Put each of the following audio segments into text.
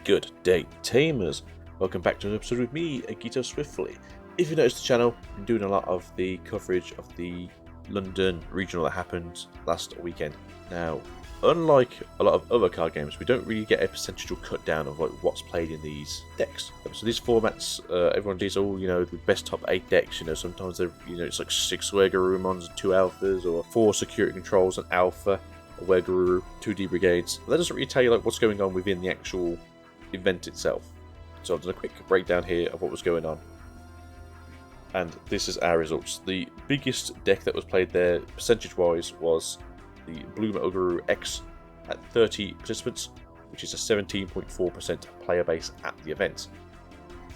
Good day, tamers. Welcome back to an episode with me, Agito Swiftly. If you noticed the channel, I've been doing a lot of the coverage of the London regional that happened last weekend. Now, unlike a lot of other card games, we don't really get a percentage cut down of like what's played in these decks. So these formats, everyone does the best top 8 decks. Sometimes they're, it's like 6 Wergarurumons and 2 Alphas, or 4 Security Controls and Alpha, a Wergaruru, 2 D Brigades. That doesn't really tell you like what's going on within the actual event itself. So I've done a quick breakdown here of what was going on, and this is our results. The biggest deck that was played there percentage wise was the Blue Metal Guru X at 30 participants, which is a 17.4% player base at the event.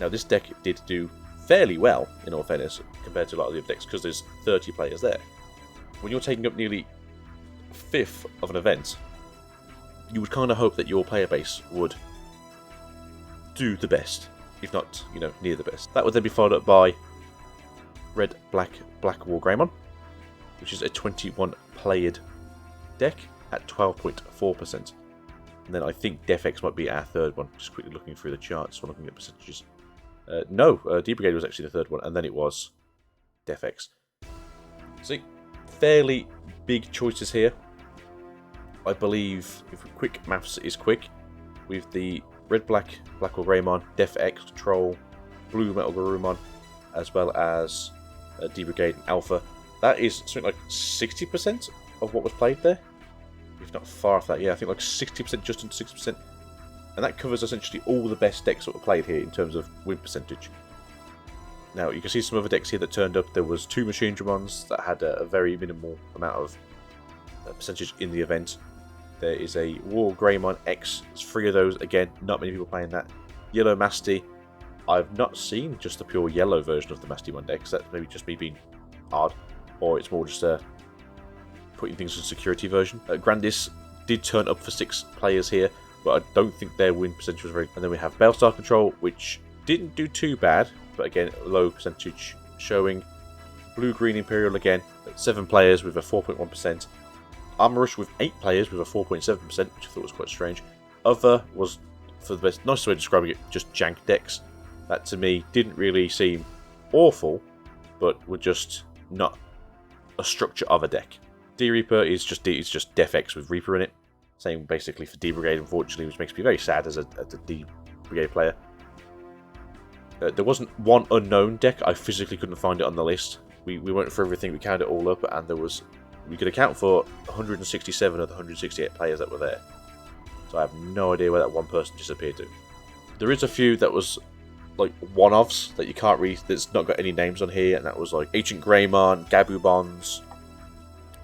Now this deck did do fairly well, in all fairness, compared to a lot of the other decks, because there's 30 players there. When you're taking up nearly a fifth of an event, you would kind of hope that your player base would do the best, if not, near the best. That would then be followed up by Red Black War Greymon, which is a 21 played deck at 12.4%. And then I think Def X might be our third one. Just quickly looking through the charts while looking at percentages. D Brigade was actually the third one, and then it was Def X. See, fairly big choices here. I believe, if quick maths is quick, with the Red Black War Greymon, Def X Troll, Blue Metal Garurumon, as well as D Brigade and Alpha, that is something like 60% of what was played there, if not far off that. Yeah, I think like 60%, just under 60%, and that covers essentially all the best decks that were played here in terms of win percentage. Now you can see some other decks here that turned up. There was 2 Machine Dramons that had a very minimal amount of percentage in the event. There is a War Greymon X. There's 3 of those. Again, not many people playing that. Yellow Masty. I've not seen just the pure yellow version of the Masty one deck, so that's maybe just me being odd, or it's more just putting things in security version. Grandis did turn up for 6 players here, but I don't think their win percentage was very. And then we have Bellstar Control, which didn't do too bad, but again, low percentage showing. Blue Green Imperial again, 7 players with a 4.1%. Armor Rush with 8 players with a 4.7%, which I thought was quite strange. Other was, for the best, nicest way of describing it, just jank decks. That to me didn't really seem awful, but were just not a structure of a deck. D Reaper is just Def X with Reaper in it. Same basically for D Brigade, unfortunately, which makes me very sad as a D Brigade player. There wasn't one unknown deck. I physically couldn't find it on the list. We went for everything, we counted it all up, and we could account for 167 of the 168 players that were there. So I have no idea where that one person disappeared to. There is a few that was like one-offs that you can't read, that's not got any names on here, and that was like Ancient Greymon, Gabu Bonds,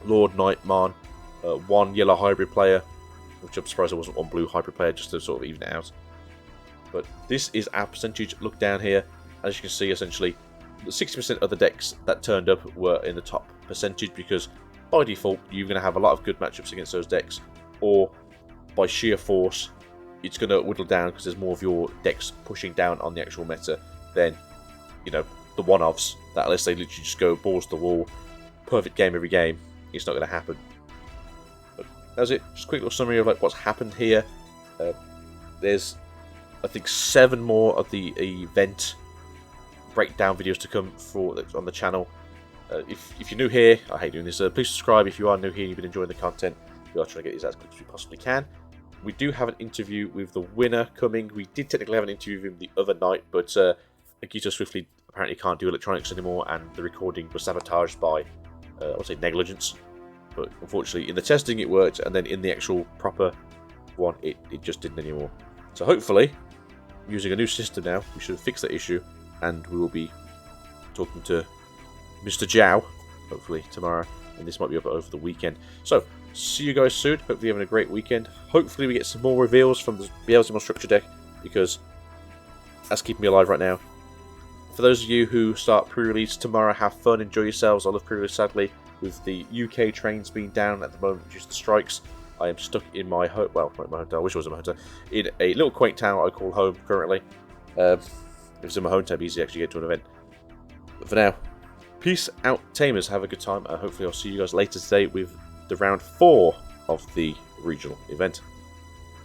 Lord Nightmon, 1 yellow hybrid player, which I'm surprised there wasn't 1 blue hybrid player, just to sort of even it out. But this is our percentage. Look down here, as you can see, essentially 60% of the decks that turned up were in the top percentage, because by default you're going to have a lot of good matchups against those decks, or by sheer force it's going to whittle down because there's more of your decks pushing down on the actual meta than the one-offs that, unless they literally just go balls to the wall, perfect game every game, it's not going to happen. But that's it. Just a quick little summary of like what's happened here. There's, I think, 7 more of the event breakdown videos to come on the channel. If you're new here, I hate doing this, please subscribe if you are new here and you've been enjoying the content. We are trying to get these as quick as we possibly can. We do have an interview with the winner coming. We did technically have an interview with him the other night, but Agito Swiftly apparently can't do electronics anymore, and the recording was sabotaged by, I would say, negligence. But unfortunately, in the testing it worked, and then in the actual proper one, it just didn't anymore. So hopefully, using a new system now, we should fix that issue, and we will be talking to Mr. Zhao, hopefully tomorrow, and this might be up over the weekend. So, see you guys soon. Hopefully you're having a great weekend. Hopefully we get some more reveals from the Beelzebub structure deck, because that's keeping me alive right now. For those of you who start pre-release tomorrow, have fun, enjoy yourselves. I love pre-release, sadly, with the UK trains being down at the moment due to the strikes. I am stuck in my home, well, not my hometown, I wish it was in my hometown, in a little quaint town I call home currently. If it was in my hometown, it'd be easy to actually get to an event. But for now, peace out, tamers. Have a good time. Hopefully I'll see you guys later today with the round 4 of the regional event.